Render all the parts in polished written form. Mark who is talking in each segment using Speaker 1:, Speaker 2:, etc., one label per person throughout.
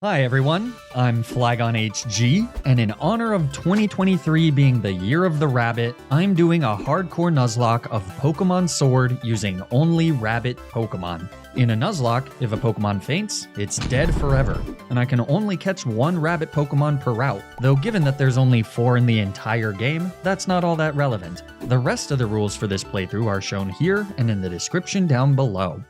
Speaker 1: Hi everyone, I'm Flagon HG, and in honor of 2023 being the year of the rabbit, I'm doing a hardcore Nuzlocke of Pokémon Sword using only rabbit Pokémon. In a Nuzlocke, if a Pokémon faints, it's dead forever, and I can only catch one rabbit Pokémon per route, though given that there's only 4 in the entire game, that's not all that relevant. The rest of the rules for this playthrough are shown here and in the description down below.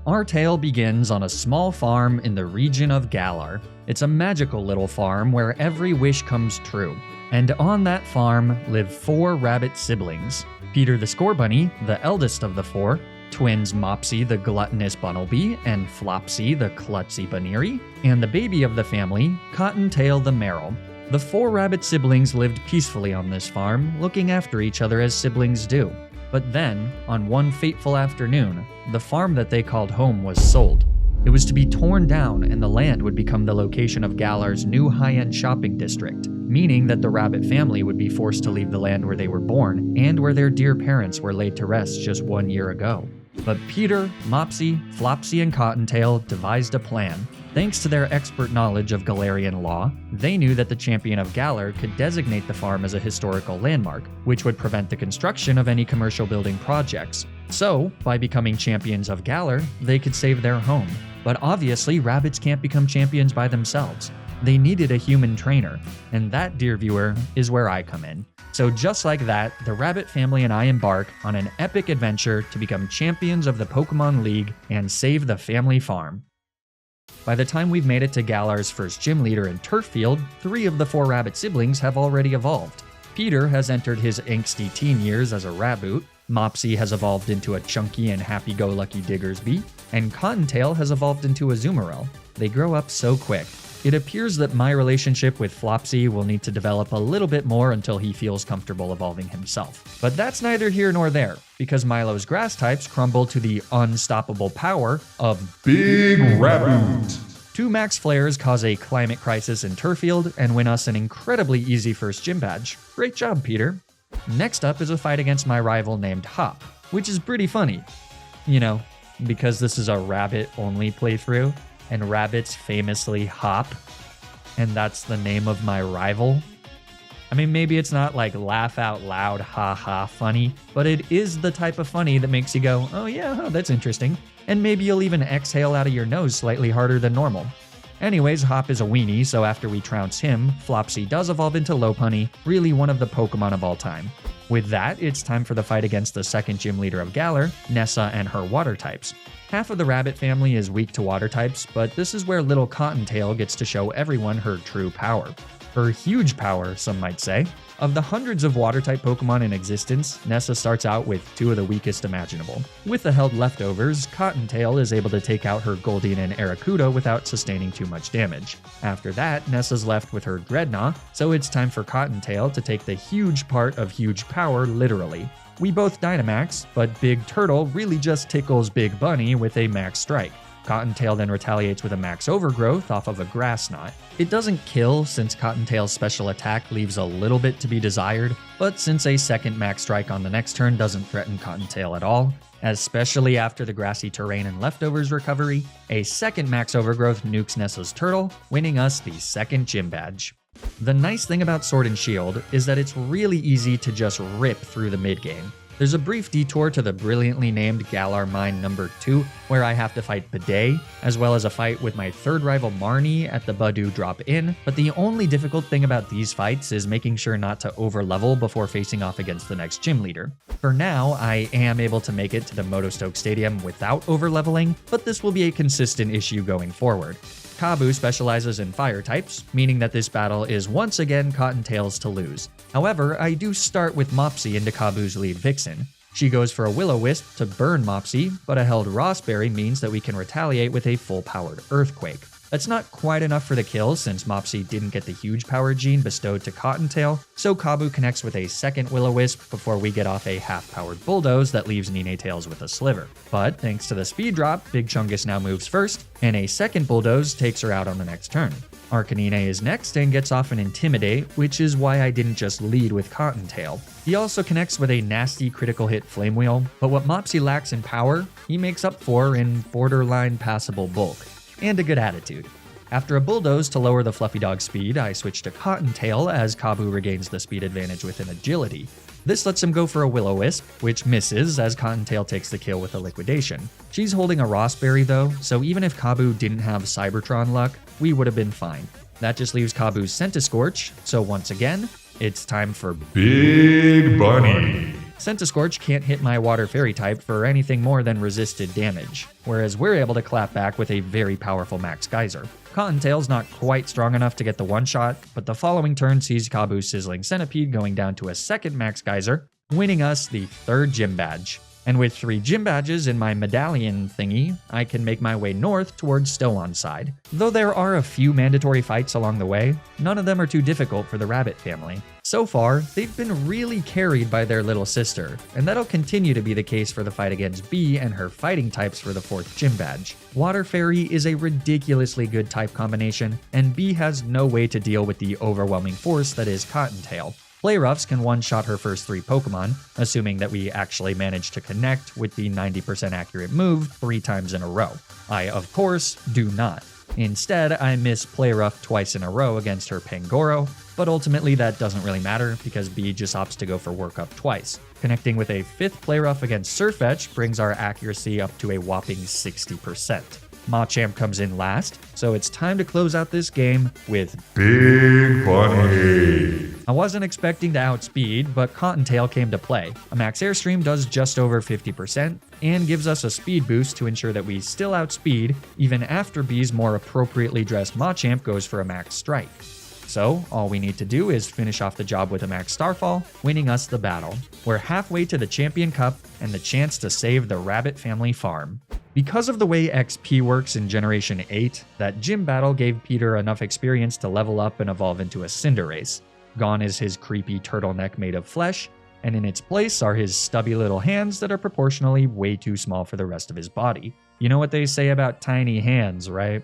Speaker 1: Our tale begins on a small farm in the region of Galar. It's a magical little farm where every wish comes true. And on that farm live 4 rabbit siblings. Peter the Scorbunny, the eldest of the 4, twins Mopsy the gluttonous Bunnelby and Flopsy the klutzy Baneri, and the baby of the family, Cottontail the Merrill. The 4 rabbit siblings lived peacefully on this farm, looking after each other as siblings do. But then, on one fateful afternoon, the farm that they called home was sold. It was to be torn down and the land would become the location of Galar's new high-end shopping district, meaning that the rabbit family would be forced to leave the land where they were born and where their dear parents were laid to rest just 1 year ago. But Peter, Mopsy, Flopsy, and Cottontail devised a plan. Thanks to their expert knowledge of Galarian law, they knew that the champion of Galar could designate the farm as a historical landmark, which would prevent the construction of any commercial building projects. So, by becoming champions of Galar, they could save their home. But obviously, rabbits can't become champions by themselves. They needed a human trainer, and that, dear viewer, is where I come in. So just like that, the rabbit family and I embark on an epic adventure to become champions of the Pokémon League and save the family farm. By the time we've made it to Galar's first gym leader in Turf Field, 3 of the 4 rabbit siblings have already evolved. Peter has entered his angsty teen years as a Raboot, Mopsy has evolved into a chunky and happy-go-lucky Diggersby, and Cottontail has evolved into a Zoomerel. They grow up so quick. It appears that my relationship with Flopsy will need to develop a little bit more until he feels comfortable evolving himself. But that's neither here nor there, because Milo's grass types crumble to the unstoppable power of Big Raboot. 2 max flares cause a climate crisis in Turffield and win us an incredibly easy first gym badge. Great job, Peter. Next up is a fight against my rival named Hop, which is pretty funny. You know, because this is a rabbit-only playthrough, and rabbits famously hop, and that's the name of my rival. I mean, maybe it's not like laugh out loud, ha funny, but it is the type of funny that makes you go, oh yeah, that's interesting. And maybe you'll even exhale out of your nose slightly harder than normal. Anyways, Hop is a weenie, so after we trounce him, Flopsy does evolve into Lopunny, really one of the Pokemon of all time. With that, it's time for the fight against the second gym leader of Galar, Nessa and her water types. Half of the rabbit family is weak to water types, but this is where little Cottontail gets to show everyone her true power. Her huge power, some might say. Of the hundreds of water-type Pokemon in existence, Nessa starts out with 2 of the weakest imaginable. With the held leftovers, Cottontail is able to take out her Goldeen and Arrokuda without sustaining too much damage. After that, Nessa's left with her Dreadnought, so it's time for Cottontail to take the huge part of huge power literally. We both Dynamax, but Big Turtle really just tickles Big Bunny with a Max Strike. Cottontail then retaliates with a Max Overgrowth off of a Grass Knot. It doesn't kill since Cottontail's special attack leaves a little bit to be desired, but since a second Max Strike on the next turn doesn't threaten Cottontail at all, especially after the grassy terrain and leftovers recovery, a second Max Overgrowth nukes Nessa's Turtle, winning us the second gym badge. The nice thing about Sword and Shield is that it's really easy to just rip through the mid-game. There's a brief detour to the brilliantly named Galar Mine number 2, where I have to fight Bidet, as well as a fight with my third rival Marnie at the Budew drop-in, but the only difficult thing about these fights is making sure not to overlevel before facing off against the next gym leader. For now, I am able to make it to the Motostoke Stadium without overleveling, but this will be a consistent issue going forward. Kabu specializes in fire types, meaning that this battle is once again Cottontail's to lose. However, I do start with Mopsy into Kabu's lead Vixen. She goes for a Will-O-Wisp to burn Mopsy, but a held Rossberry means that we can retaliate with a full-powered Earthquake. That's not quite enough for the kill since Mopsy didn't get the huge power gene bestowed to Cottontail, so Kabu connects with a second Will-O-Wisp before we get off a half-powered Bulldoze that leaves Ninetales with a Sliver. But thanks to the speed drop, Big Chungus now moves first, and a second Bulldoze takes her out on the next turn. Arcanine is next and gets off an Intimidate, which is why I didn't just lead with Cottontail. He also connects with a nasty critical hit Flame Wheel, but what Mopsy lacks in power, he makes up for in borderline passable bulk. And a good attitude. After a bulldoze to lower the fluffy dog's speed, I switch to Cottontail as Kabu regains the speed advantage with an agility. This lets him go for a Will-O-Wisp, which misses as Cottontail takes the kill with a liquidation. She's holding a Rossberry though, so even if Kabu didn't have Cybertron luck, we would have been fine. That just leaves Kabu's Centiskorch, so once again, it's time for Big Bunny. Centiskorch can't hit my Water Fairy type for anything more than resisted damage, whereas we're able to clap back with a very powerful Max Geyser. Cottontail's not quite strong enough to get the one-shot, but the following turn sees Kabu's Sizzling Centipede going down to a second Max Geyser, winning us the third gym badge. And with 3 gym badges in my medallion thingy, I can make my way north towards Stowon's side. Though there are a few mandatory fights along the way, none of them are too difficult for the Rabbit family. So far, they've been really carried by their little sister, and that'll continue to be the case for the fight against Bee and her fighting types for the 4th gym badge. Water Fairy is a ridiculously good type combination, and Bee has no way to deal with the overwhelming force that is Cottontail. Playroughs can one-shot her first 3 Pokemon, assuming that we actually manage to connect with the 90% accurate move 3 times in a row. I, of course, do not. Instead, I miss Playrough twice in a row against her Pangoro, but ultimately that doesn't really matter because Bee just opts to go for Workup twice. Connecting with a 5th Playrough against Surfetch brings our accuracy up to a whopping 60%. Machamp comes in last, so it's time to close out this game with Big Bunny. I wasn't expecting to outspeed, but Cottontail came to play. A Max Airstream does just over 50% and gives us a speed boost to ensure that we still outspeed even after Bee's more appropriately dressed Machamp goes for a Max Strike. So all we need to do is finish off the job with a Max Starfall, winning us the battle. We're halfway to the Champion Cup and the chance to save the Rabbit family farm. Because of the way XP works in Generation 8, that gym battle gave Peter enough experience to level up and evolve into a Cinderace. Gone is his creepy turtleneck made of flesh, and in its place are his stubby little hands that are proportionally way too small for the rest of his body. You know what they say about tiny hands, right?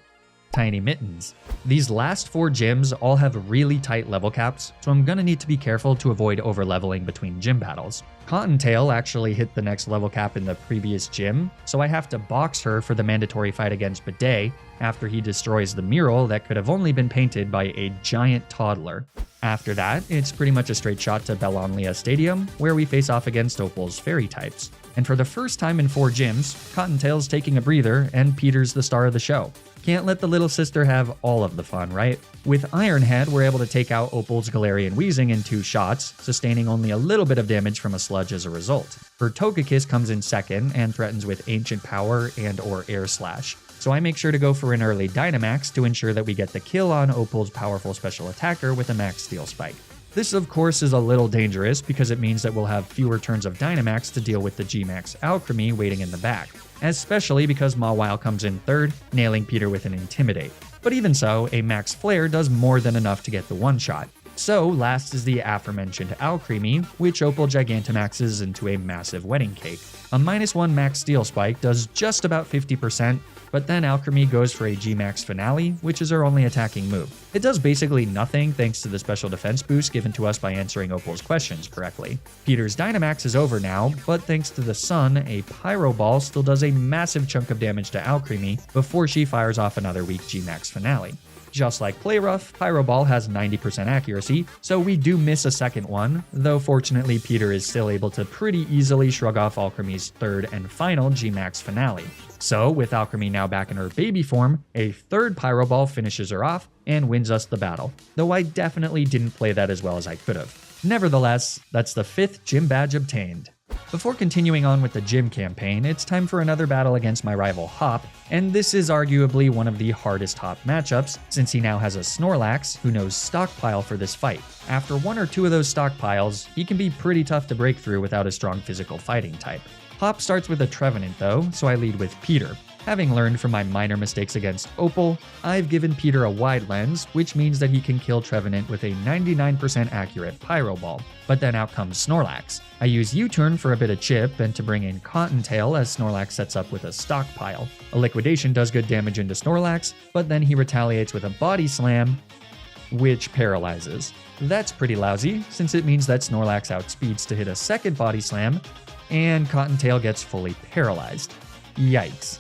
Speaker 1: Tiny mittens. These last 4 gyms all have really tight level caps, so I'm gonna need to be careful to avoid overleveling between gym battles. Cottontail actually hit the next level cap in the previous gym, so I have to box her for the mandatory fight against Bidet after he destroys the mural that could have only been painted by a giant toddler. After that, it's pretty much a straight shot to Bellonlia Stadium, where we face off against Opal's fairy types. And for the first time in 4 gyms, Cottontail's taking a breather and Peter's the star of the show. Can't let the little sister have all of the fun, right? With Ironhead, we're able to take out Opal's Galarian Weezing in 2 shots, sustaining only a little bit of damage from a sludge as a result. Her Togekiss comes in second and threatens with Ancient Power and or Air Slash. So I make sure to go for an early Dynamax to ensure that we get the kill on Opal's powerful special attacker with a Max Steel Spike. This of course is a little dangerous because it means that we'll have fewer turns of Dynamax to deal with the G-Max Alchemy waiting in the back, especially because Mawile comes in third, nailing Peter with an Intimidate. But even so, a Max Flare does more than enough to get the one-shot. So last is the aforementioned Alcremie, which Opal Gigantamaxes into a massive wedding cake. A -1 Max Steel Spike does just about 50%, but then Alcremie goes for a G-Max Finale, which is her only attacking move. It does basically nothing thanks to the special defense boost given to us by answering Opal's questions correctly. Peter's Dynamax is over now, but thanks to the sun, a Pyro Ball still does a massive chunk of damage to Alcremie before she fires off another weak G-Max Finale. Just like Playrough, Pyro Ball has 90% accuracy, so we do miss a second one, though fortunately Peter is still able to pretty easily shrug off Alcremie's third and final G-Max Finale. So, with Alcremie now back in her baby form, a third Pyro Ball finishes her off and wins us the battle, though I definitely didn't play that as well as I could have. Nevertheless, that's the 5th gym badge obtained. Before continuing on with the gym campaign, it's time for another battle against my rival Hop, and this is arguably one of the hardest Hop matchups, since he now has a Snorlax who knows Stockpile for this fight. After 1 or 2 of those stockpiles, he can be pretty tough to break through without a strong physical fighting type. Hop starts with a Trevenant though, so I lead with Peter. Having learned from my minor mistakes against Opal, I've given Peter a wide lens, which means that he can kill Trevenant with a 99% accurate Pyro Ball. But then out comes Snorlax. I use U-turn for a bit of chip and to bring in Cottontail as Snorlax sets up with a Stockpile. A Liquidation does good damage into Snorlax, but then he retaliates with a Body Slam, which paralyzes. That's pretty lousy, since it means that Snorlax outspeeds to hit a second Body Slam, and Cottontail gets fully paralyzed. Yikes.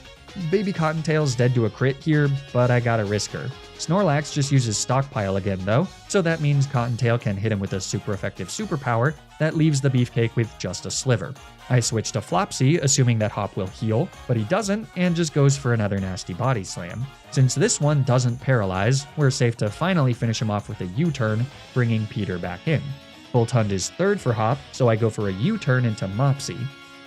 Speaker 1: Baby Cottontail's dead to a crit here, but I gotta risk her. Snorlax just uses Stockpile again though, so that means Cottontail can hit him with a super effective superpower that leaves the Beefcake with just a sliver. I switch to Flopsy, assuming that Hop will heal, but he doesn't and just goes for another nasty body slam. Since this one doesn't paralyze, we're safe to finally finish him off with a U-turn, bringing Peter back in. Voltund is third for Hop, so I go for a U-turn into Mopsy.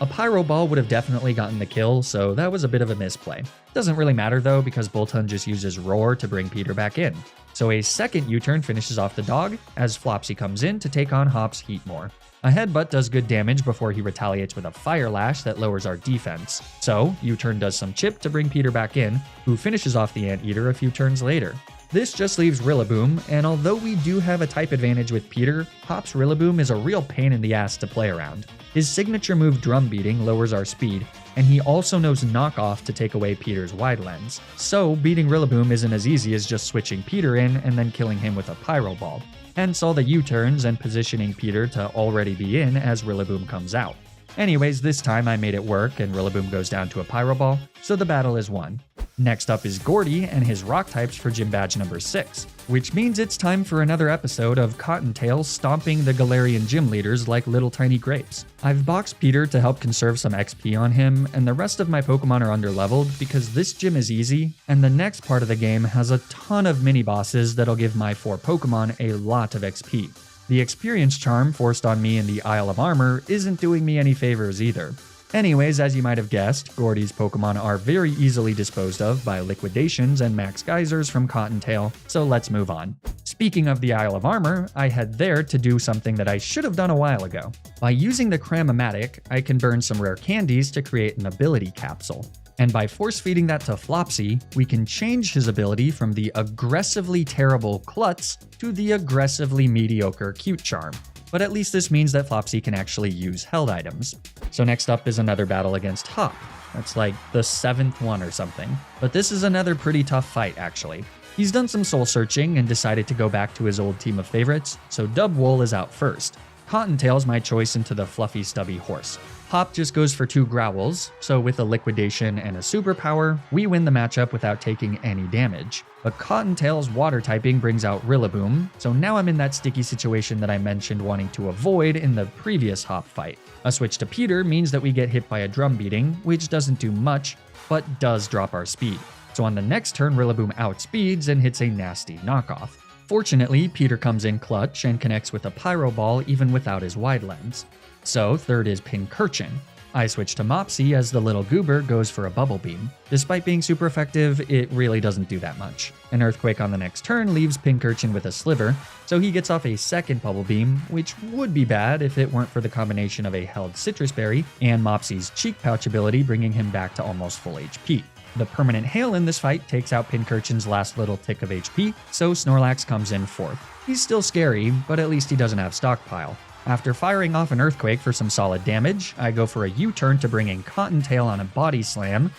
Speaker 1: A Pyro Ball would have definitely gotten the kill, so that was a bit of a misplay. Doesn't really matter though, because Voltund just uses Roar to bring Peter back in. So a second U-turn finishes off the dog, as Flopsy comes in to take on Hop's Heatmore. A Headbutt does good damage before he retaliates with a Fire Lash that lowers our defense. So, U-turn does some chip to bring Peter back in, who finishes off the Anteater a few turns later. This just leaves Rillaboom, and although we do have a type advantage with Peter, Hop's Rillaboom is a real pain in the ass to play around. His signature move Drum Beating lowers our speed, and he also knows Knock Off to take away Peter's Wide Lens. So beating Rillaboom isn't as easy as just switching Peter in and then killing him with a Pyro Ball. Hence all the U-turns and positioning Peter to already be in as Rillaboom comes out. Anyways, this time I made it work and Rillaboom goes down to a Pyro Ball, so the battle is won. Next up is Gordy and his rock types for gym badge number 6, which means it's time for another episode of Cottontail stomping the Galarian gym leaders like little tiny grapes. I've boxed Peter to help conserve some XP on him, and the rest of my Pokemon are underleveled because this gym is easy, and the next part of the game has a ton of mini-bosses that'll give my 4 Pokemon a lot of XP. The experience charm forced on me in the Isle of Armor isn't doing me any favors either. Anyways, as you might have guessed, Gordy's Pokemon are very easily disposed of by Liquidations and Max Geysers from Cottontail, so let's move on. Speaking of the Isle of Armor, I head there to do something that I should have done a while ago. By using the Cram-O-Matic, I can burn some rare candies to create an ability capsule. And by force-feeding that to Flopsy, we can change his ability from the aggressively terrible Klutz to the aggressively mediocre Cute Charm. But at least this means that Flopsy can actually use held items. So next up is another battle against Hop. That's like the 7th one or something. But this is another pretty tough fight, actually. He's done some soul searching and decided to go back to his old team of favorites, so Dubwool is out first. Cottontail's my choice into the fluffy stubby horse. Hop just goes for 2 Growls, so with a Liquidation and a Superpower, we win the matchup without taking any damage. But Cottontail's water typing brings out Rillaboom, so now I'm in that sticky situation that I mentioned wanting to avoid in the previous Hop fight. A switch to Peter means that we get hit by a Drum Beating, which doesn't do much, but does drop our speed. So on the next turn, Rillaboom outspeeds and hits a nasty knockoff. Fortunately, Peter comes in clutch and connects with a Pyro Ball even without his Wide Lens. So third is Pincurchin. I switch to Mopsy as the little goober goes for a Bubble Beam. Despite being super effective, it really doesn't do that much. An Earthquake on the next turn leaves Pincurchin with a Sliver, so he gets off a second Bubble Beam, which would be bad if it weren't for the combination of a held Citrus Berry and Mopsy's Cheek Pouch ability bringing him back to almost full HP. The permanent Hail in this fight takes out Pincurchin's last little tick of HP, so Snorlax comes in fourth. He's still scary, but at least he doesn't have Stockpile. After firing off an Earthquake for some solid damage, I go for a U-turn to bring in Cottontail on a Body Slam,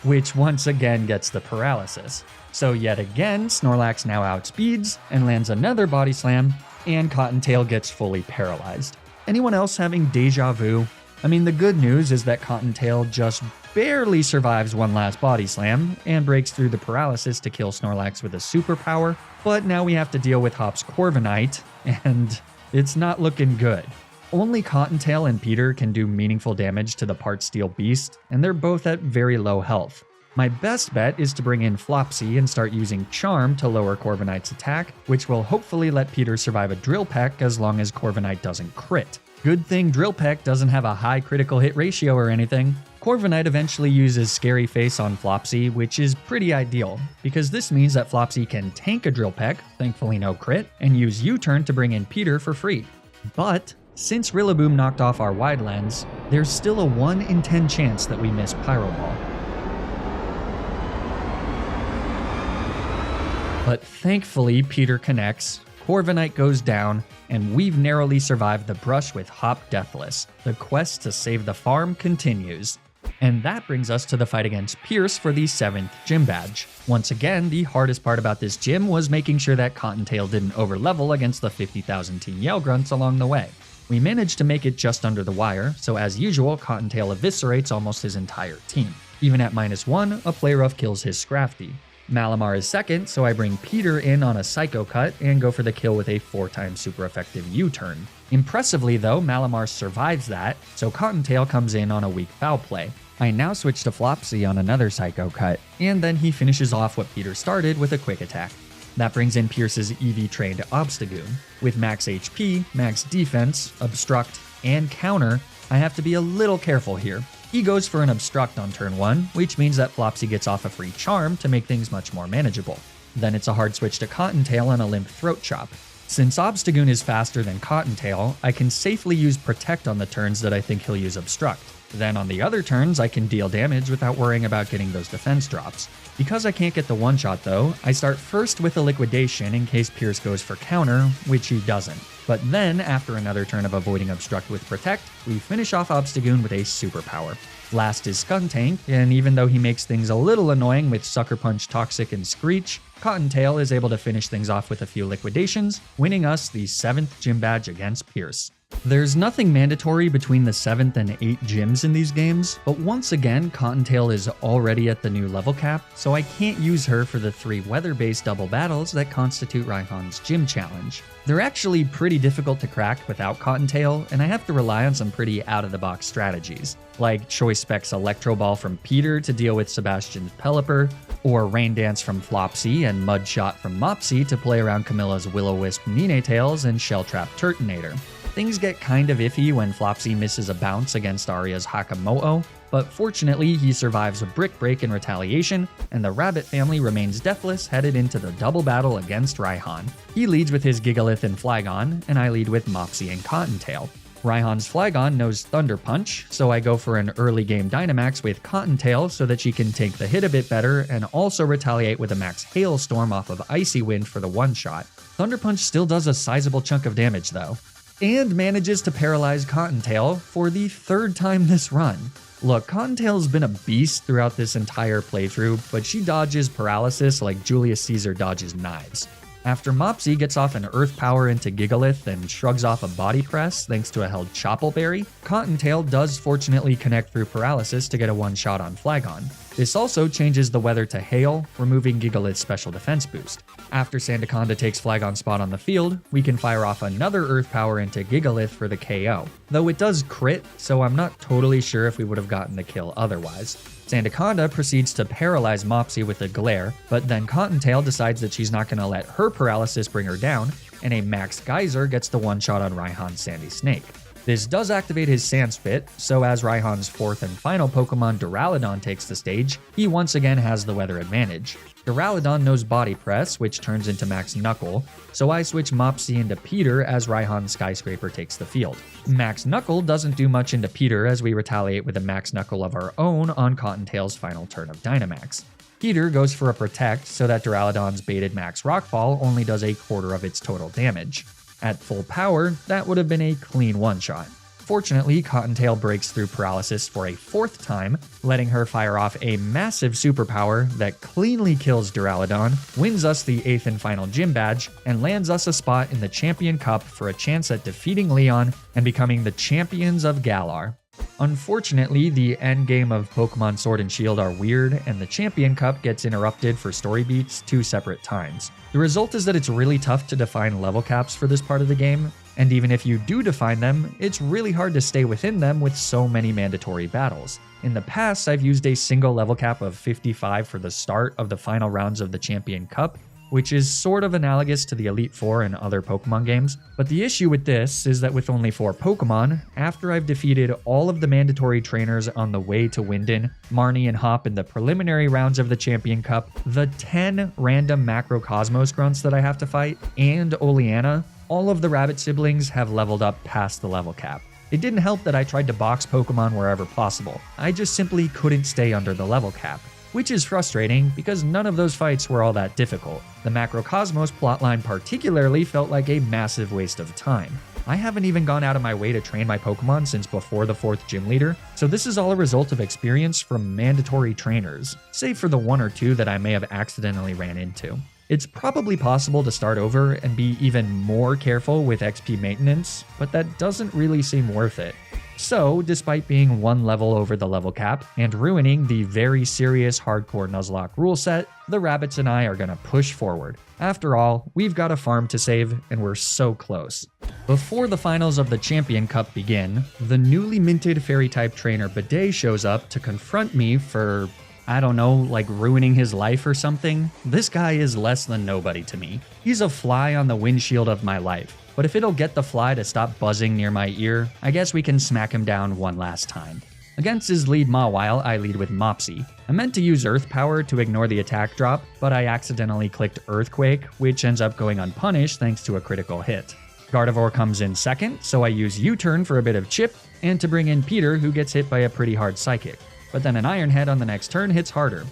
Speaker 1: which once again gets the paralysis. So yet again, Snorlax now outspeeds and lands another Body Slam, and Cottontail gets fully paralyzed. Anyone else having deja vu? I mean, the good news is that Cottontail just barely survives one last Body Slam and breaks through the paralysis to kill Snorlax with a superpower, but now we have to deal with Hop's Corviknight, and it's not looking good. Only Cottontail and Peter can do meaningful damage to the Part Steel Beast, and they're both at very low health. My best bet is to bring in Flopsy and start using Charm to lower Corviknight's attack, which will hopefully let Peter survive a Drill Peck as long as Corviknight doesn't crit. Good thing Drill Peck doesn't have a high critical hit ratio or anything. Corviknight eventually uses Scary Face on Flopsy, which is pretty ideal, because this means that Flopsy can tank a Drill Peck, thankfully no crit, and use U-turn to bring in Peter for free. But since Rillaboom knocked off our Wide Lens, there's still a 1 in 10 chance that we miss Pyro Ball. But thankfully Peter connects, Corviknight goes down, and we've narrowly survived the brush with Hop Deathless. The quest to save the farm continues. And that brings us to the fight against Pierce for the 7th gym badge. Once again, the hardest part about this gym was making sure that Cottontail didn't overlevel against the 50,000 Team Yell Grunts along the way. We managed to make it just under the wire, so as usual, Cottontail eviscerates almost his entire team. Even at -1, a Play Rough kills his Scrafty. Malamar is second, so I bring Peter in on a Psycho Cut and go for the kill with a 4-time super effective U-turn. Impressively though, Malamar survives that, so Cottontail comes in on a weak foul play. I now switch to Flopsy on another Psycho Cut, and then he finishes off what Peter started with a quick attack. That brings in Pierce's EV-trained Obstagoon. With max HP, max defense, obstruct, and counter, I have to be a little careful here. He goes for an obstruct on turn 1, which means that Flopsy gets off a free charm to make things much more manageable. Then it's a hard switch to Cottontail on a limp throat chop. Since Obstagoon is faster than Cottontail, I can safely use Protect on the turns that I think he'll use Obstruct. Then on the other turns, I can deal damage without worrying about getting those defense drops. Because I can't get the one-shot though, I start first with a Liquidation in case Pierce goes for counter, which he doesn't. But then, after another turn of avoiding Obstruct with Protect, we finish off Obstagoon with a Superpower. Last is Skuntank, and even though he makes things a little annoying with Sucker Punch, Toxic, and Screech, Cottontail is able to finish things off with a few liquidations, winning us the 7th gym badge against Pierce. There's nothing mandatory between the 7th and 8th gyms in these games, but once again, Cottontail is already at the new level cap, so I can't use her for the 3 weather-based double battles that constitute Raihan's gym challenge. They're actually pretty difficult to crack without Cottontail, and I have to rely on some pretty out-of-the-box strategies, like Choice Specs Electro Ball from Peter to deal with Sebastian's Pelipper, or Rain Dance from Flopsy and Mud Shot from Mopsy to play around Camilla's Will-O-Wisp Ninetales and Shell Trap Turtonator. Things get kind of iffy when Flopsy misses a bounce against Arya's Hakamoto, but fortunately he survives a Brick Break in retaliation, and the Rabbit family remains deathless headed into the double battle against Raihan. He leads with his Gigalith and Flygon, and I lead with Mopsy and Cottontail. Raihan's Flygon knows Thunder Punch, so I go for an early game Dynamax with Cottontail so that she can take the hit a bit better and also retaliate with a max Hailstorm off of Icy Wind for the one-shot. Thunder Punch still does a sizable chunk of damage though, and manages to paralyze Cottontail for the 3rd time this run. Look, Cottontail's been a beast throughout this entire playthrough, but she dodges paralysis like Julius Caesar dodges knives. After Mopsy gets off an Earth Power into Gigalith and shrugs off a Body Press thanks to a held Choppleberry, Cottontail does fortunately connect through paralysis to get a one-shot on Flygon. This also changes the weather to Hail, removing Gigalith's special defense boost. After Sandaconda takes Flygon's spot on the field, we can fire off another Earth Power into Gigalith for the KO. Though it does crit, so I'm not totally sure if we would have gotten the kill otherwise. Sandaconda proceeds to paralyze Mopsy with a Glare, but then Cottontail decides that she's not going to let her paralysis bring her down, and a Max Geyser gets the one-shot on Raihan's Sandy Snake. This does activate his Sand Spit, so as Raihan's 4th and final Pokemon Duraludon takes the stage, he once again has the weather advantage. Duraludon knows Body Press, which turns into Max Knuckle, so I switch Mopsy into Peter as Raihan's Skyscraper takes the field. Max Knuckle doesn't do much into Peter as we retaliate with a Max Knuckle of our own on Cottontail's final turn of Dynamax. Peter goes for a Protect so that Duraludon's baited Max Rockfall only does a quarter of its total damage. At full power, that would have been a clean one-shot. Fortunately, Cottontail breaks through paralysis for a 4th time, letting her fire off a massive superpower that cleanly kills Duraludon, wins us the 8th and final gym badge, and lands us a spot in the Champion Cup for a chance at defeating Leon and becoming the champions of Galar. Unfortunately, the endgame of Pokemon Sword and Shield are weird, and the Champion Cup gets interrupted for story beats 2 separate times. The result is that it's really tough to define level caps for this part of the game, and even if you do define them, it's really hard to stay within them with so many mandatory battles. In the past, I've used a single level cap of 55 for the start of the final rounds of the Champion Cup, which is sort of analogous to the Elite Four in other Pokemon games, but the issue with this is that with only 4 Pokemon, after I've defeated all of the mandatory trainers on the way to Winden, Marnie and Hop in the preliminary rounds of the Champion Cup, the 10 random Macrocosmos grunts that I have to fight, and Oleana, all of the rabbit siblings have leveled up past the level cap. It didn't help that I tried to box Pokemon wherever possible, I just simply couldn't stay under the level cap. Which is frustrating because none of those fights were all that difficult. The Macrocosmos plotline particularly felt like a massive waste of time. I haven't even gone out of my way to train my Pokemon since before the 4th gym leader, so this is all a result of experience from mandatory trainers, save for the 1 or 2 that I may have accidentally ran into. It's probably possible to start over and be even more careful with XP maintenance, but that doesn't really seem worth it. So, despite being one level over the level cap and ruining the very serious hardcore Nuzlocke rule set, the rabbits and I are gonna push forward. After all, we've got a farm to save, and we're so close. Before the finals of the Champion Cup begin, the newly minted fairy-type trainer Bidet shows up to confront me for, I don't know, like ruining his life or something. This guy is less than nobody to me. He's a fly on the windshield of my life. But if it'll get the fly to stop buzzing near my ear, I guess we can smack him down one last time. Against his lead Mawile, I lead with Mopsy. I meant to use Earth Power to ignore the attack drop, but I accidentally clicked Earthquake, which ends up going unpunished thanks to a critical hit. Gardevoir comes in second, so I use U-turn for a bit of chip, and to bring in Peter, who gets hit by a pretty hard Psychic. But then an Iron Head on the next turn hits harder.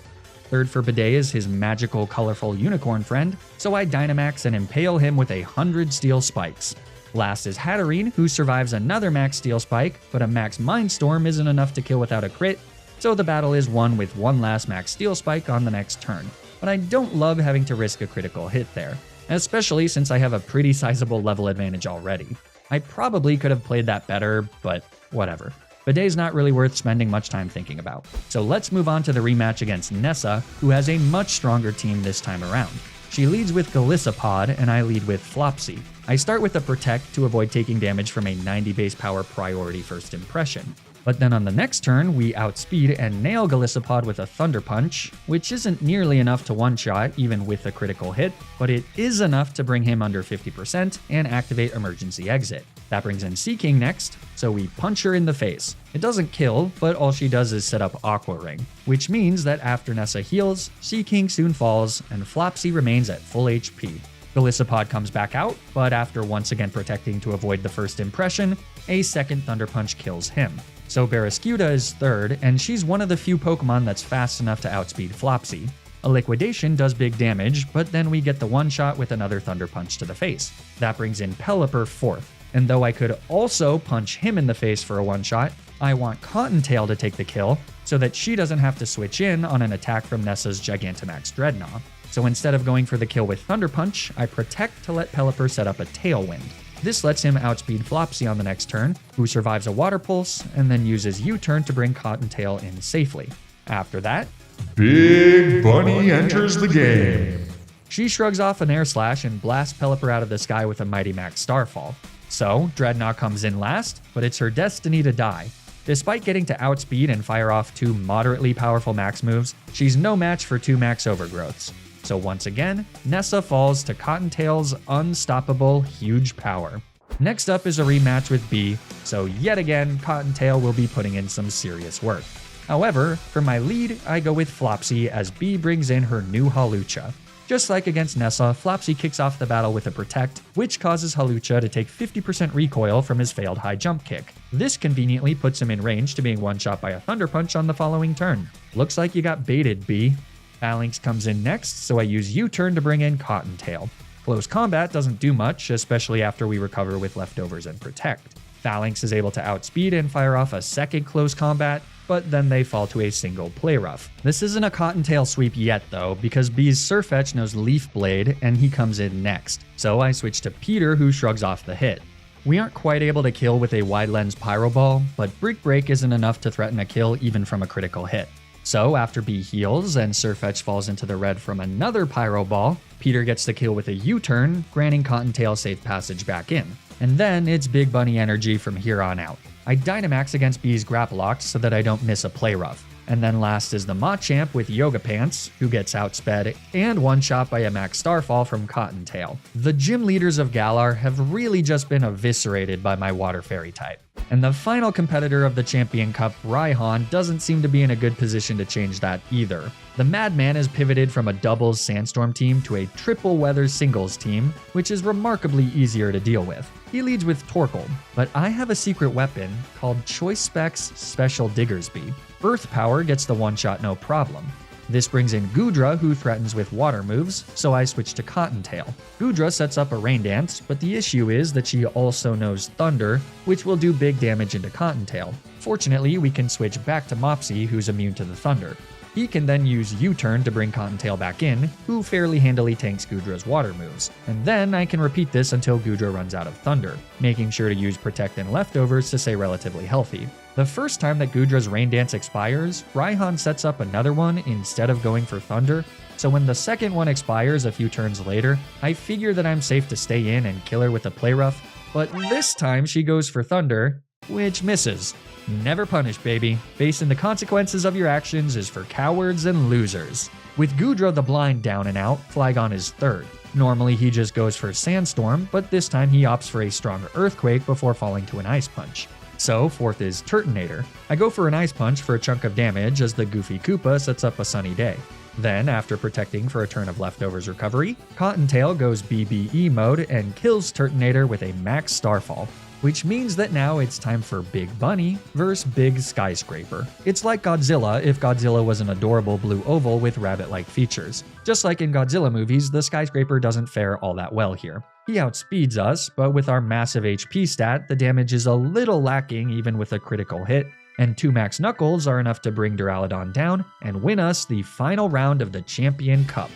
Speaker 1: Third for Bidet is his magical, colorful unicorn friend, so I Dynamax and impale him with 100 steel spikes. Last is Hatterene, who survives another max steel spike, but a max Mindstorm isn't enough to kill without a crit, so the battle is won with one last max steel spike on the next turn. But I don't love having to risk a critical hit there, especially since I have a pretty sizable level advantage already. I probably could have played that better, but whatever. Bidet's not really worth spending much time thinking about. So let's move on to the rematch against Nessa, who has a much stronger team this time around. She leads with Golisopod, and I lead with Flopsy. I start with a Protect to avoid taking damage from a 90 base power priority first impression. But then on the next turn, we outspeed and nail Golisopod with a Thunder Punch, which isn't nearly enough to one-shot even with a critical hit, but it is enough to bring him under 50% and activate Emergency Exit. That brings in Seaking next, so we punch her in the face. It doesn't kill, but all she does is set up Aqua Ring, which means that after Nessa heals, Seaking soon falls, and Flopsy remains at full HP. Golisopod comes back out, but after once again protecting to avoid the first impression, a second Thunder Punch kills him. So Barraskewda is third, and she's one of the few Pokemon that's fast enough to outspeed Flopsy. A Liquidation does big damage, but then we get the one-shot with another Thunder Punch to the face. That brings in Pelipper fourth, and though I could also punch him in the face for a one-shot, I want Cottontail to take the kill, so that she doesn't have to switch in on an attack from Nessa's Gigantamax Dreadnought. So instead of going for the kill with Thunder Punch, I Protect to let Pelipper set up a Tailwind. This lets him outspeed Flopsy on the next turn, who survives a Water Pulse, and then uses U-turn to bring Cottontail in safely. After that,
Speaker 2: Big Bunny enters the game.
Speaker 1: She shrugs off an Air Slash and blasts Pelipper out of the sky with a Mighty Max Starfall. So, Dreadnought comes in last, but it's her destiny to die. Despite getting to outspeed and fire off two moderately powerful max moves, she's no match for two max overgrowths. So once again, Nessa falls to Cottontail's unstoppable huge power. Next up is a rematch with B, so yet again, Cottontail will be putting in some serious work. However, for my lead, I go with Flopsy as B brings in her new Hawlucha. Just like against Nessa, Flopsy kicks off the battle with a Protect, which causes Hawlucha to take 50% recoil from his failed high jump kick. This conveniently puts him in range to being one-shot by a Thunder Punch on the following turn. Looks like you got baited, B. Phalanx comes in next, so I use U-turn to bring in Cottontail. Close combat doesn't do much, especially after we recover with leftovers and Protect. Phalanx is able to outspeed and fire off a second close combat, but then they fall to a single Play Rough. This isn't a Cottontail sweep yet though, because B's Surfetch knows Leaf Blade and he comes in next, so I switch to Peter, who shrugs off the hit. We aren't quite able to kill with a Wide Lens Pyro Ball, but Brick Break isn't enough to threaten a kill even from a critical hit. So after B heals and Surfetch falls into the red from another Pyro Ball, Peter gets the kill with a U-turn, granting Cottontail safe passage back in. And then it's Big Bunny energy from here on out. I Dynamax against B's Grapploct so that I don't miss a Play Rough. And then last is the Machamp with Yoga Pants, who gets outsped and one-shot by a Max Starfall from Cottontail. The gym leaders of Galar have really just been eviscerated by my Water Fairy type. And the final competitor of the Champion Cup, Raihan, doesn't seem to be in a good position to change that either. The Madman has pivoted from a doubles Sandstorm team to a triple weather singles team, which is remarkably easier to deal with. He leads with Torkoal, but I have a secret weapon called Choice Specs Special Diggersby. Earth Power gets the one-shot no problem. This brings in Goodra, who threatens with water moves, so I switch to Cottontail. Goodra sets up a Rain Dance, but the issue is that she also knows Thunder, which will do big damage into Cottontail. Fortunately, we can switch back to Mopsy, who's immune to the Thunder. He can then use U-turn to bring Cottontail back in, who fairly handily tanks Goodra's water moves. And then I can repeat this until Goodra runs out of Thunder, making sure to use Protect and Leftovers to stay relatively healthy. The first time that Goodra's Rain Dance expires, Raihan sets up another one instead of going for Thunder, so when the second one expires a few turns later, I figure that I'm safe to stay in and kill her with a Play Rough, but this time she goes for Thunder, which misses. Never punish, baby. Facing the consequences of your actions is for cowards and losers. With Goodra the Blind down and out, Flygon is third. Normally he just goes for Sandstorm, but this time he opts for a stronger Earthquake before falling to an Ice Punch. So fourth is Turtonator. I go for an Ice Punch for a chunk of damage as the Goofy Koopa sets up a sunny day. Then, after protecting for a turn of Leftovers recovery, Cottontail goes BBE mode and kills Turtonator with a max Starfall, which means that now it's time for Big Bunny versus Big Skyscraper. It's like Godzilla if Godzilla was an adorable blue oval with rabbit-like features. Just like in Godzilla movies, the Skyscraper doesn't fare all that well here. He outspeeds us, but with our massive HP stat, the damage is a little lacking even with a critical hit, and 2 max Knuckles are enough to bring Duraludon down and win us the final round of the Champion Cup.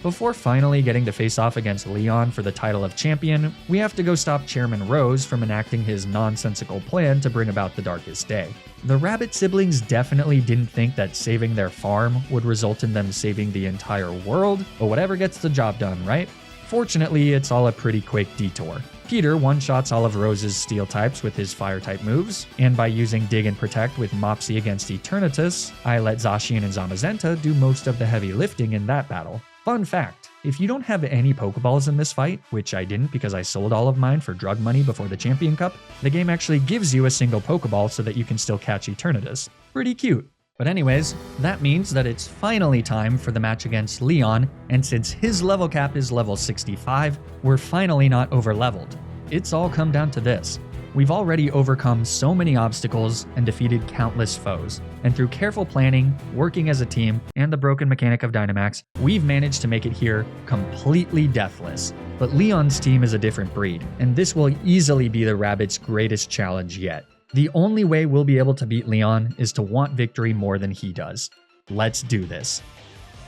Speaker 1: Before finally getting to face off against Leon for the title of champion, we have to go stop Chairman Rose from enacting his nonsensical plan to bring about the Darkest Day. The Rabbit siblings definitely didn't think that saving their farm would result in them saving the entire world, but whatever gets the job done, right? Fortunately, it's all a pretty quick detour. Peter one-shots all of Rose's steel types with his fire-type moves, and by using Dig and Protect with Mopsy against Eternatus, I let Zacian and Zamazenta do most of the heavy lifting in that battle. Fun fact, if you don't have any Pokeballs in this fight, which I didn't because I sold all of mine for drug money before the Champion Cup, the game actually gives you a single Pokeball so that you can still catch Eternatus. Pretty cute. But anyways, that means that it's finally time for the match against Leon, and since his level cap is level 65, we're finally not overleveled. It's all come down to this. We've already overcome so many obstacles and defeated countless foes, and through careful planning, working as a team, and the broken mechanic of Dynamax, we've managed to make it here completely deathless. But Leon's team is a different breed, and this will easily be the Rabbit's greatest challenge yet. The only way we'll be able to beat Leon is to want victory more than he does. Let's do this.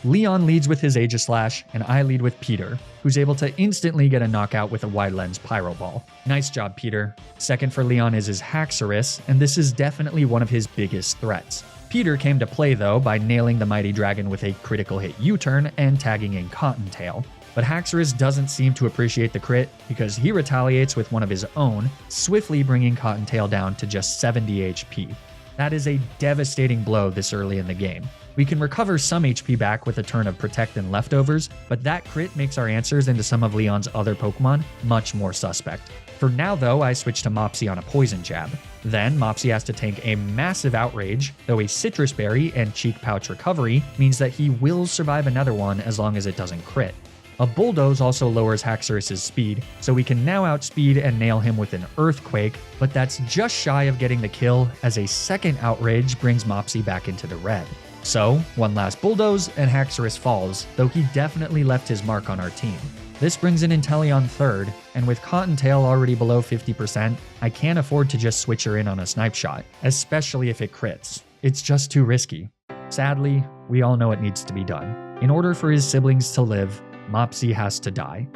Speaker 1: Leon leads with his Aegislash, and I lead with Peter, who's able to instantly get a knockout with a Wide Lens Pyro Ball. Nice job, Peter. Second for Leon is his Haxorus, and this is definitely one of his biggest threats. Peter came to play though by nailing the Mighty Dragon with a critical hit U-turn and tagging in Cottontail. But Haxorus doesn't seem to appreciate the crit because he retaliates with one of his own, swiftly bringing Cottontail down to just 70 HP. That is a devastating blow this early in the game. We can recover some HP back with a turn of Protect and Leftovers, but that crit makes our answers into some of Leon's other Pokemon much more suspect. For now though, I switch to Mopsy on a Poison Jab. Then Mopsy has to tank a massive Outrage, though a Citrus Berry and Cheek Pouch recovery means that he will survive another one as long as it doesn't crit. A Bulldoze also lowers Haxorus' speed, so we can now outspeed and nail him with an Earthquake, but that's just shy of getting the kill as a second Outrage brings Mopsy back into the red. So, one last Bulldoze and Haxorus falls, though he definitely left his mark on our team. This brings in Inteleon third, and with Cottontail already below 50%, I can't afford to just switch her in on a Snipe Shot, especially if it crits. It's just too risky. Sadly, we all know it needs to be done. In order for his siblings to live, Mopsy has to die.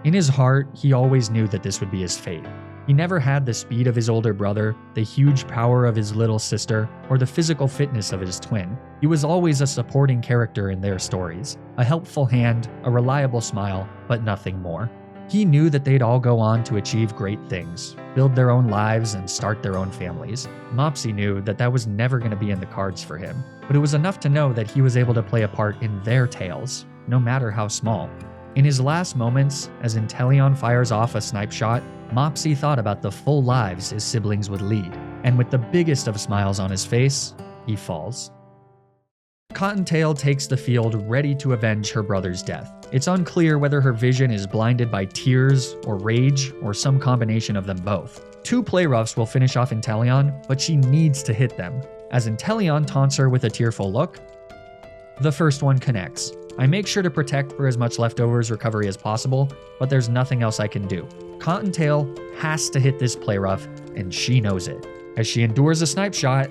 Speaker 1: In his heart, he always knew that this would be his fate. He never had the speed of his older brother, the huge power of his little sister, or the physical fitness of his twin. He was always a supporting character in their stories, a helpful hand, a reliable smile, but nothing more. He knew that they'd all go on to achieve great things, build their own lives, and start their own families. Mopsy knew that that was never going to be in the cards for him, but it was enough to know that he was able to play a part in their tales, no matter how small. In his last moments, as Inteleon fires off a Snipe Shot, Mopsy thought about the full lives his siblings would lead, and with the biggest of smiles on his face, he falls. Cottontail takes the field ready to avenge her brother's death. It's unclear whether her vision is blinded by tears or rage or some combination of them both. 2 Play Roughs will finish off Inteleon, but she needs to hit them. As Inteleon taunts her with a tearful look, the first one connects. I make sure to protect for as much Leftovers recovery as possible, but there's nothing else I can do. Cottontail has to hit this Play Rough, and she knows it. As she endures a Snipe Shot,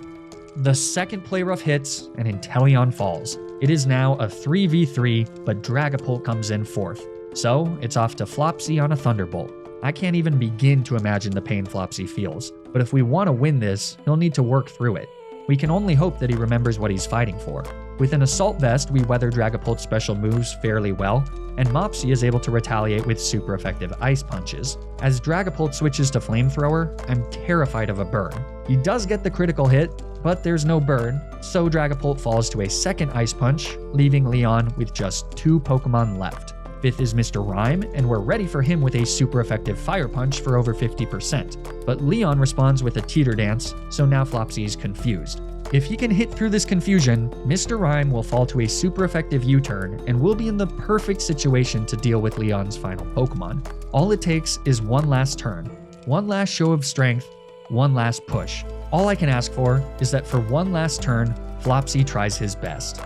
Speaker 1: The second play rough hits, and Inteleon falls. It is now a 3v3, but Dragapult comes in fourth. So, it's off to Flopsy on a Thunderbolt. I can't even begin to imagine the pain Flopsy feels, but if we want to win this, he'll need to work through it. We can only hope that he remembers what he's fighting for. With an Assault Vest, we weather Dragapult's special moves fairly well, and Mopsy is able to retaliate with super effective Ice Punches. As Dragapult switches to Flamethrower, I'm terrified of a burn. He does get the critical hit, but there's no burn, so Dragapult falls to a second Ice Punch, leaving Leon with just 2 Pokemon left. Fifth is Mr. Rhyme, and we're ready for him with a super effective Fire Punch for over 50%. But Leon responds with a Teeter Dance, so now Flopsy is confused. If he can hit through this confusion, Mr. Rhyme will fall to a super effective U-turn, and we'll be in the perfect situation to deal with Leon's final Pokemon. All it takes is one last turn, one last show of strength, one last push. All I can ask for is that for one last turn, Flopsy tries his best.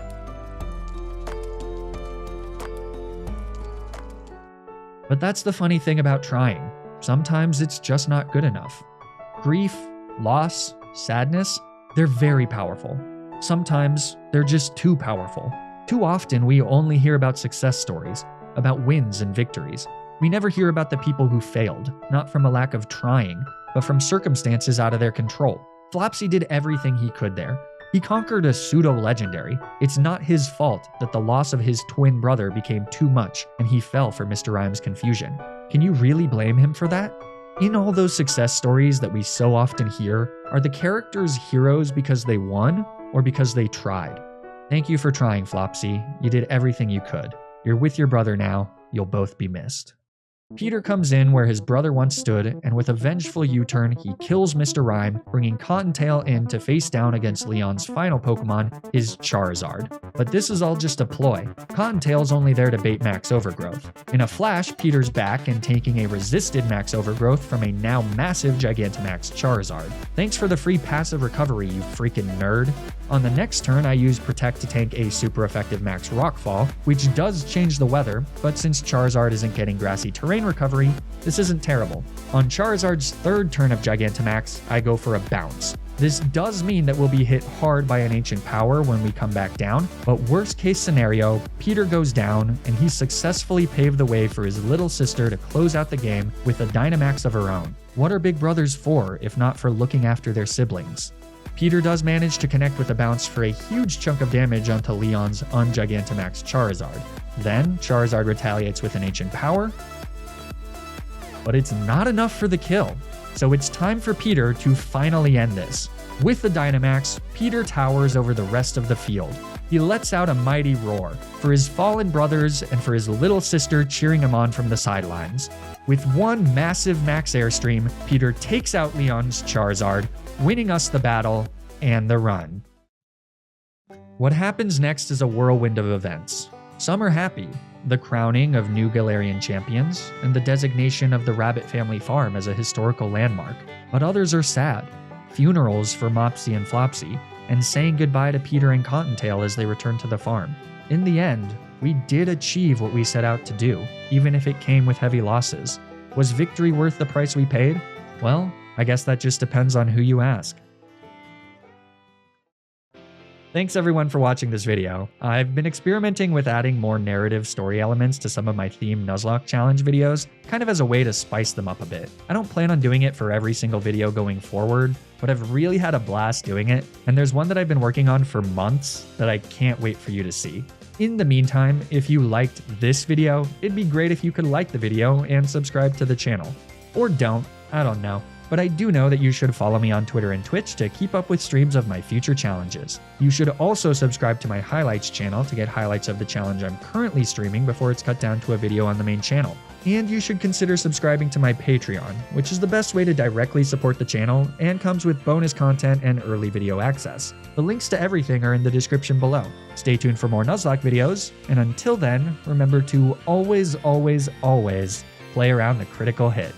Speaker 1: But that's the funny thing about trying. Sometimes it's just not good enough. Grief, loss, sadness, they're very powerful. Sometimes they're just too powerful. Too often we only hear about success stories, about wins and victories. We never hear about the people who failed, not from a lack of trying, but from circumstances out of their control. Flopsy did everything he could there. He conquered a pseudo-legendary. It's not his fault that the loss of his twin brother became too much and he fell for Mr. Rhyme's confusion. Can you really blame him for that? In all those success stories that we so often hear, are the characters heroes because they won or because they tried? Thank you for trying, Flopsy. You did everything you could. You're with your brother now. You'll both be missed. Peter comes in where his brother once stood, and with a vengeful U-turn, he kills Mr. Rhyme, bringing Cottontail in to face down against Leon's final Pokemon, his Charizard. But this is all just a ploy. Cottontail's only there to bait Max Overgrowth. In a flash, Peter's back and taking a resisted Max Overgrowth from a now massive Gigantamax Charizard. Thanks for the free passive recovery, you freaking nerd. On the next turn, I use Protect to tank a super effective Max Rockfall, which does change the weather, but since Charizard isn't getting grassy terrain recovery, this isn't terrible. On Charizard's third turn of Gigantamax, I go for a Bounce. This does mean that we'll be hit hard by an Ancient Power when we come back down, but worst case scenario, Peter goes down, and he successfully paved the way for his little sister to close out the game with a Dynamax of her own. What are big brothers for, if not for looking after their siblings? Peter does manage to connect with a Bounce for a huge chunk of damage onto Leon's un-Gigantamax Charizard. Then, Charizard retaliates with an Ancient Power, but it's not enough for the kill. So it's time for Peter to finally end this. With the Dynamax, Peter towers over the rest of the field. He lets out a mighty roar for his fallen brothers and for his little sister cheering him on from the sidelines. With one massive Max Airstream, Peter takes out Leon's Charizard, winning us the battle and the run. What happens next is a whirlwind of events. Some are happy, the crowning of new Galarian champions, and the designation of the Rabbit Family Farm as a historical landmark. But others are sad, funerals for Mopsy and Flopsy, and saying goodbye to Peter and Cottontail as they return to the farm. In the end, we did achieve what we set out to do, even if it came with heavy losses. Was victory worth the price we paid? Well, I guess that just depends on who you ask. Thanks everyone for watching this video. I've been experimenting with adding more narrative story elements to some of my Theme Nuzlocke challenge videos, kind of as a way to spice them up a bit. I don't plan on doing it for every single video going forward, but I've really had a blast doing it, and there's one that I've been working on for months that I can't wait for you to see. In the meantime, if you liked this video, it'd be great if you could like the video and subscribe to the channel. Or don't, I don't know. But I do know that you should follow me on Twitter and Twitch to keep up with streams of my future challenges. You should also subscribe to my highlights channel to get highlights of the challenge I'm currently streaming before it's cut down to a video on the main channel. And you should consider subscribing to my Patreon, which is the best way to directly support the channel and comes with bonus content and early video access. The links to everything are in the description below. Stay tuned for more Nuzlocke videos, and until then, remember to always, always, always play around the critical hit.